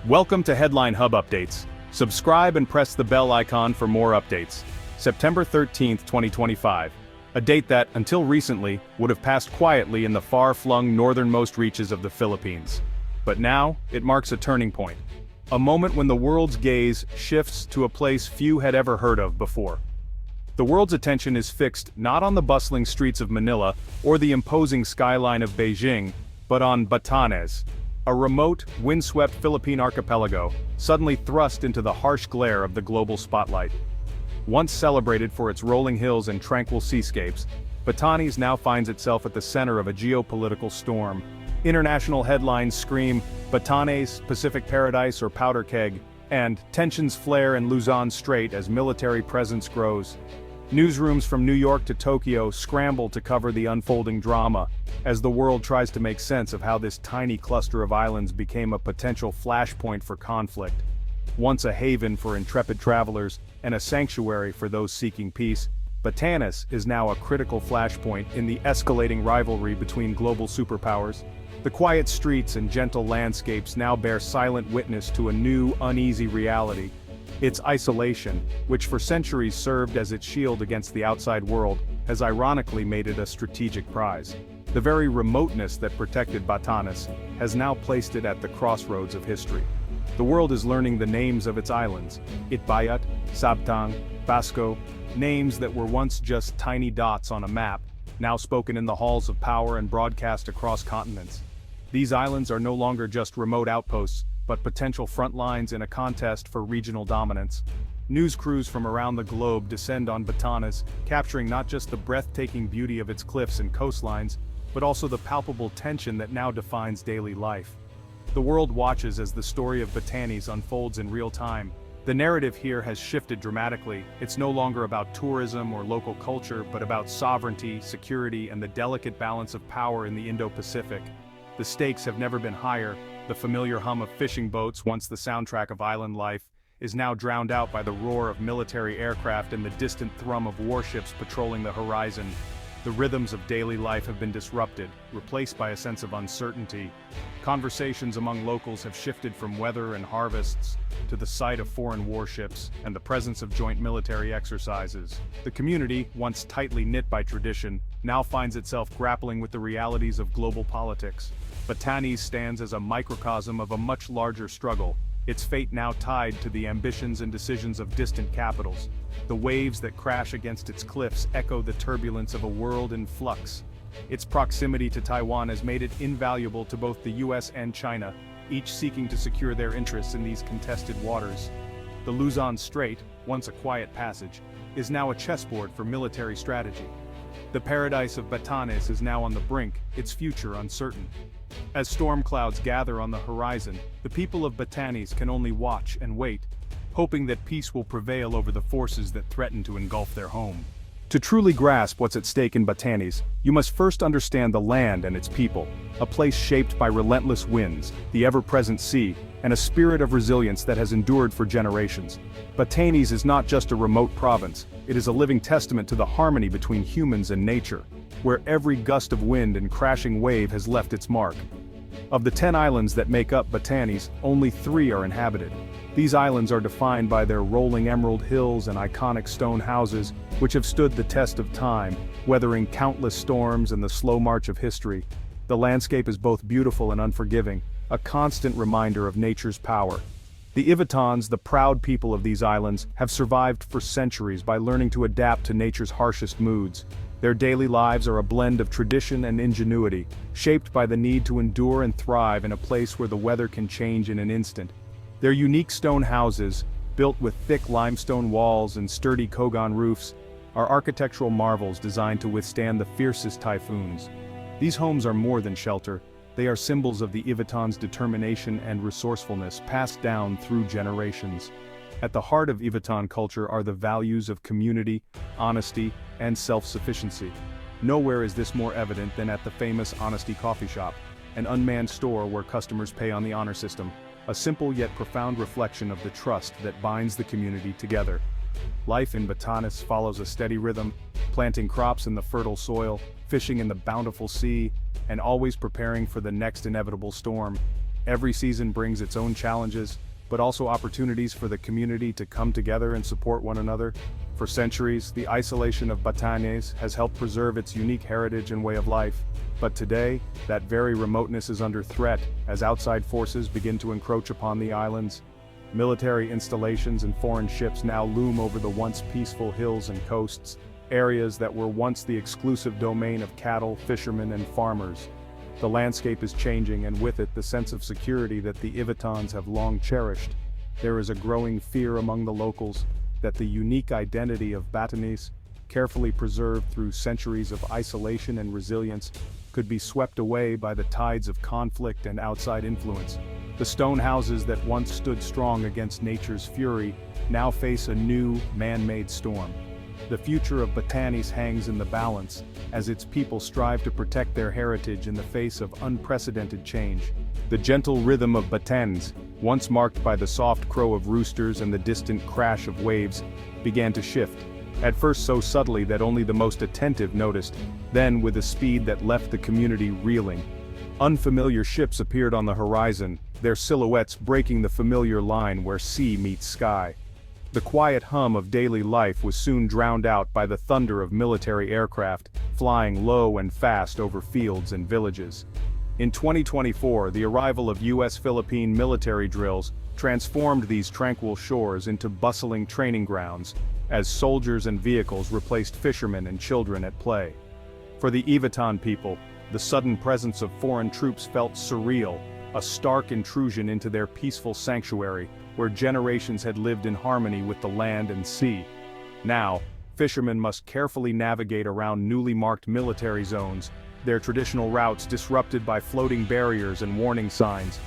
Welcome to Headline Hub Updates. Subscribe and press the bell icon for more updates. September 13, 2025. A date that, until recently, would have passed quietly in the far-flung northernmost reaches of the Philippines. But now, it marks a turning point. A moment when the world's gaze shifts to a place few had ever heard of before. The world's attention is fixed not on the bustling streets of Manila or the imposing skyline of Beijing, but on Batanes, a remote, windswept Philippine archipelago, suddenly thrust into the harsh glare of the global spotlight. Once celebrated for its rolling hills and tranquil seascapes, Batanes now finds itself at the center of a geopolitical storm. International headlines scream, Batanes, Pacific Paradise or Powder Keg, and tensions flare in Luzon Strait as military presence grows. Newsrooms from New York to Tokyo scramble to cover the unfolding drama, as the world tries to make sense of how this tiny cluster of islands became a potential flashpoint for conflict. Once a haven for intrepid travelers and a sanctuary for those seeking peace, Batanes is now a critical flashpoint in the escalating rivalry between global superpowers. The quiet streets and gentle landscapes now bear silent witness to a new, uneasy reality. Its isolation, which for centuries served as its shield against the outside world, has ironically made it a strategic prize. The very remoteness that protected Batanes has now placed it at the crossroads of history. The world is learning the names of its islands, Itbayat, Sabtang, Basco, names that were once just tiny dots on a map, now spoken in the halls of power and broadcast across continents. These islands are no longer just remote outposts, but potential front lines in a contest for regional dominance. News crews from around the globe descend on Batanes, capturing not just the breathtaking beauty of its cliffs and coastlines, but also the palpable tension that now defines daily life. The world watches as the story of Batanes unfolds in real time. The narrative here has shifted dramatically. It's no longer about tourism or local culture, but about sovereignty, security, and the delicate balance of power in the Indo-Pacific. The stakes have never been higher. The familiar hum of fishing boats, once the soundtrack of island life, is now drowned out by the roar of military aircraft and the distant thrum of warships patrolling the horizon. The rhythms of daily life have been disrupted, replaced by a sense of uncertainty. Conversations among locals have shifted from weather and harvests to the sight of foreign warships and the presence of joint military exercises. The community, once tightly knit by tradition, now finds itself grappling with the realities of global politics. Batanes stands as a microcosm of a much larger struggle, its fate now tied to the ambitions and decisions of distant capitals. The waves that crash against its cliffs echo the turbulence of a world in flux. Its proximity to Taiwan has made it invaluable to both the US and China, each seeking to secure their interests in these contested waters. The Luzon Strait, once a quiet passage, is now a chessboard for military strategy. The paradise of Batanes is now on the brink, its future uncertain. As storm clouds gather on the horizon, the people of Batanes can only watch and wait, hoping that peace will prevail over the forces that threaten to engulf their home. To truly grasp what's at stake in Batanes, you must first understand the land and its people, a place shaped by relentless winds, the ever-present sea, and a spirit of resilience that has endured for generations. Batanes is not just a remote province, it is a living testament to the harmony between humans and nature, where every gust of wind and crashing wave has left its mark. Of the 10 islands that make up Batanes, only 3 are inhabited. These islands are defined by their rolling emerald hills and iconic stone houses, which have stood the test of time, weathering countless storms and the slow march of history. The landscape is both beautiful and unforgiving, a constant reminder of nature's power. The Ivatans, the proud people of these islands, have survived for centuries by learning to adapt to nature's harshest moods. Their daily lives are a blend of tradition and ingenuity, shaped by the need to endure and thrive in a place where the weather can change in an instant. Their unique stone houses, built with thick limestone walls and sturdy kogon roofs, are architectural marvels designed to withstand the fiercest typhoons. These homes are more than shelter, they are symbols of the Ivatans' determination and resourcefulness passed down through generations. At the heart of Ivatan culture are the values of community, honesty, and self-sufficiency. Nowhere is this more evident than at the famous Honesty Coffee Shop, an unmanned store where customers pay on the honor system, a simple yet profound reflection of the trust that binds the community together. Life in Batanes follows a steady rhythm, planting crops in the fertile soil, fishing in the bountiful sea, and always preparing for the next inevitable storm. Every season brings its own challenges, but also opportunities for the community to come together and support one another. For centuries, the isolation of Batanes has helped preserve its unique heritage and way of life. But today, that very remoteness is under threat as outside forces begin to encroach upon the islands. Military installations and foreign ships now loom over the once peaceful hills and coasts, areas that were once the exclusive domain of cattle, fishermen, and farmers. The landscape is changing, and with it the sense of security that the Ivitans have long cherished. There is a growing fear among the locals that the unique identity of Batanes, carefully preserved through centuries of isolation and resilience, could be swept away by the tides of conflict and outside influence. The stone houses that once stood strong against nature's fury now face a new, man-made storm. The future of Batanes hangs in the balance, as its people strive to protect their heritage in the face of unprecedented change. The gentle rhythm of Batanes, once marked by the soft crow of roosters and the distant crash of waves, began to shift. At first so subtly that only the most attentive noticed, then with a speed that left the community reeling. Unfamiliar ships appeared on the horizon, their silhouettes breaking the familiar line where sea meets sky. The quiet hum of daily life was soon drowned out by the thunder of military aircraft, flying low and fast over fields and villages. In 2024, the arrival of US-Philippine military drills transformed these tranquil shores into bustling training grounds, as soldiers and vehicles replaced fishermen and children at play. For the Ivitan people, the sudden presence of foreign troops felt surreal, a stark intrusion into their peaceful sanctuary, where generations had lived in harmony with the land and sea. Now, fishermen must carefully navigate around newly marked military zones, their traditional routes disrupted by floating barriers and warning signs.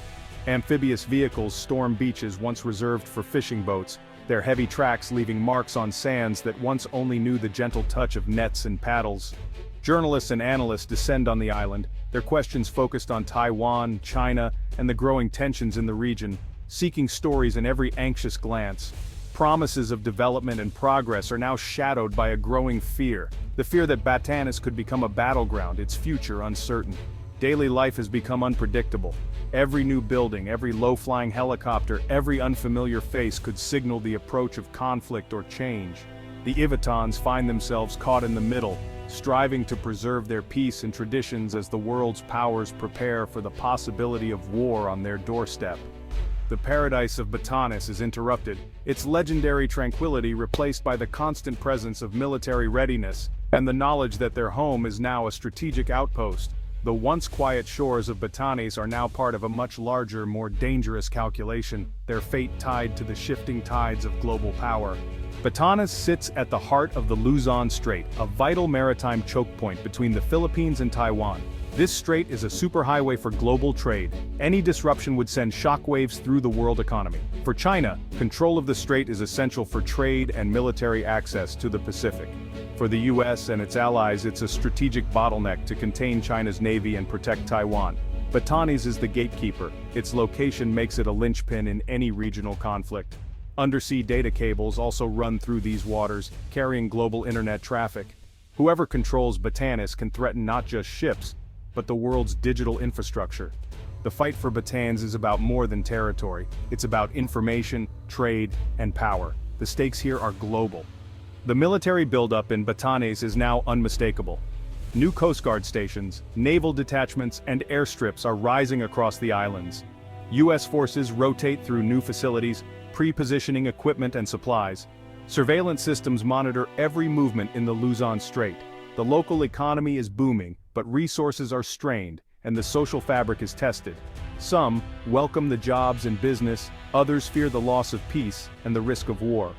Amphibious vehicles storm beaches once reserved for fishing boats, their heavy tracks leaving marks on sands that once only knew the gentle touch of nets and paddles. Journalists and analysts descend on the island, their questions focused on Taiwan, China, and the growing tensions in the region, seeking stories in every anxious glance. Promises of development and progress are now shadowed by a growing fear, the fear that Batanes could become a battleground, its future uncertain. Daily life has become unpredictable. Every new building, every low-flying helicopter, every unfamiliar face could signal the approach of conflict or change. The Ivitans find themselves caught in the middle, striving to preserve their peace and traditions as the world's powers prepare for the possibility of war on their doorstep. The paradise of Batanes is interrupted, its legendary tranquility replaced by the constant presence of military readiness, and the knowledge that their home is now a strategic outpost. The once quiet shores of Batanes are now part of a much larger, more dangerous calculation, their fate tied to the shifting tides of global power. Batanes sits at the heart of the Luzon Strait, a vital maritime choke point between the Philippines and Taiwan. This strait is a superhighway for global trade. Any disruption would send shockwaves through the world economy. For China, control of the strait is essential for trade and military access to the Pacific. For the US and its allies, it's a strategic bottleneck to contain China's navy and protect Taiwan. Batanes is the gatekeeper. Its location makes it a linchpin in any regional conflict. Undersea data cables also run through these waters, carrying global internet traffic. Whoever controls Batanes can threaten not just ships, but the world's digital infrastructure. The fight for Batanes is about more than territory. It's about information, trade, and power. The stakes here are global. The military buildup in Batanes is now unmistakable. New Coast Guard stations, naval detachments, and airstrips are rising across the islands. US forces rotate through new facilities, pre-positioning equipment and supplies. Surveillance systems monitor every movement in the Luzon Strait. The local economy is booming, but resources are strained, and the social fabric is tested. Some welcome the jobs and business, others fear the loss of peace and the risk of war.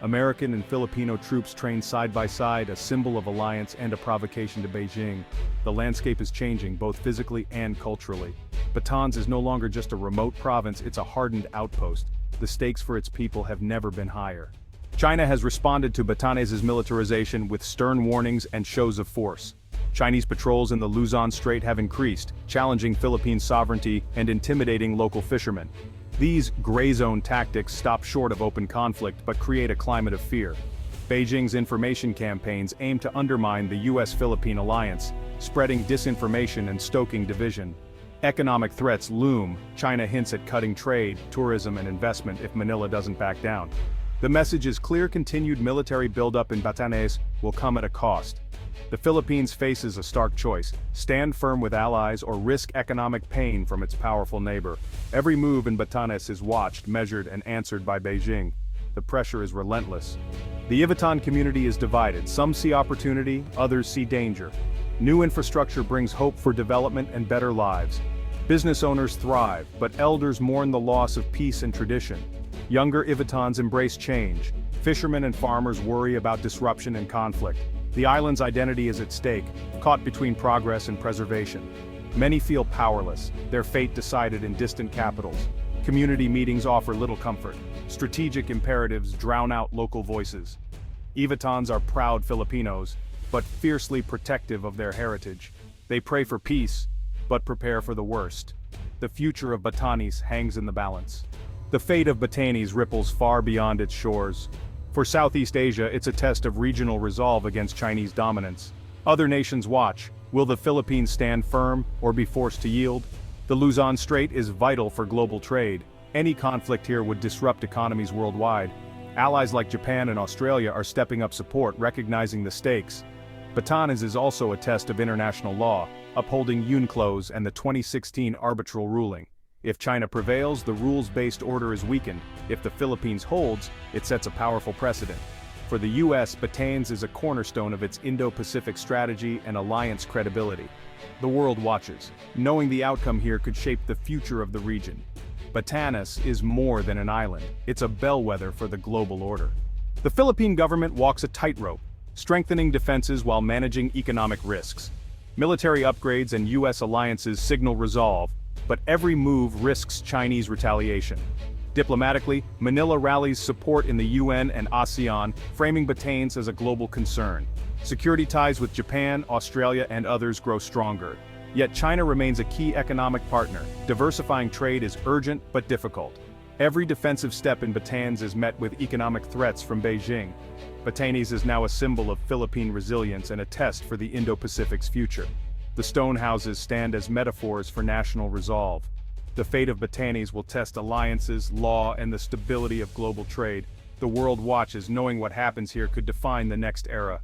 American and Filipino troops train side by side, a symbol of alliance and a provocation to Beijing. The landscape is changing, both physically and culturally. Batanes is no longer just a remote province, it's a hardened outpost. The stakes for its people have never been higher. China has responded to Batanes' militarization with stern warnings and shows of force. Chinese patrols in the Luzon Strait have increased, challenging Philippine sovereignty and intimidating local fishermen. These gray zone tactics stop short of open conflict but create a climate of fear. Beijing's information campaigns aim to undermine the US-Philippine alliance, spreading disinformation and stoking division. Economic threats loom. China hints at cutting trade, tourism and investment if Manila doesn't back down. The message is clear: continued military buildup in Batanes will come at a cost. The Philippines faces a stark choice: stand firm with allies or risk economic pain from its powerful neighbor. Every move in Batanes is watched, measured and answered by Beijing. The pressure is relentless. The Ivatan community is divided. Some see opportunity, others see danger. New infrastructure brings hope for development and better lives. Business owners thrive, but elders mourn the loss of peace and tradition. Younger Ivatans embrace change. Fishermen and farmers worry about disruption and conflict. The island's identity is at stake, caught between progress and preservation. Many feel powerless, their fate decided in distant capitals. Community meetings offer little comfort. Strategic imperatives drown out local voices. Ivatans are proud Filipinos, but fiercely protective of their heritage. They pray for peace, but prepare for the worst. The future of Batanes hangs in the balance. The fate of Batanes ripples far beyond its shores. For Southeast Asia, it's a test of regional resolve against Chinese dominance. Other nations watch. Will the Philippines stand firm or be forced to yield? The Luzon Strait is vital for global trade. Any conflict here would disrupt economies worldwide. Allies like Japan and Australia are stepping up support, recognizing the stakes. Batanes is also a test of international law, upholding UNCLOS and the 2016 arbitral ruling. If China prevails, the rules-based order is weakened. If the Philippines holds, it sets a powerful precedent. For the US, Batanes is a cornerstone of its Indo-Pacific strategy and alliance credibility. The world watches, knowing the outcome here could shape the future of the region. Batanes is more than an island, it's a bellwether for the global order. The Philippine government walks a tightrope, strengthening defenses while managing economic risks. Military upgrades and US alliances signal resolve, but every move risks Chinese retaliation. Diplomatically, Manila rallies support in the UN and ASEAN, framing Batanes as a global concern. Security ties with Japan, Australia, and others grow stronger. Yet China remains a key economic partner. Diversifying trade is urgent but difficult. Every defensive step in Batanes is met with economic threats from Beijing. Batanes is now a symbol of Philippine resilience and a test for the Indo-Pacific's future. The stone houses stand as metaphors for national resolve. The fate of Batanes will test alliances, law, and the stability of global trade. The world watches, knowing what happens here could define the next era.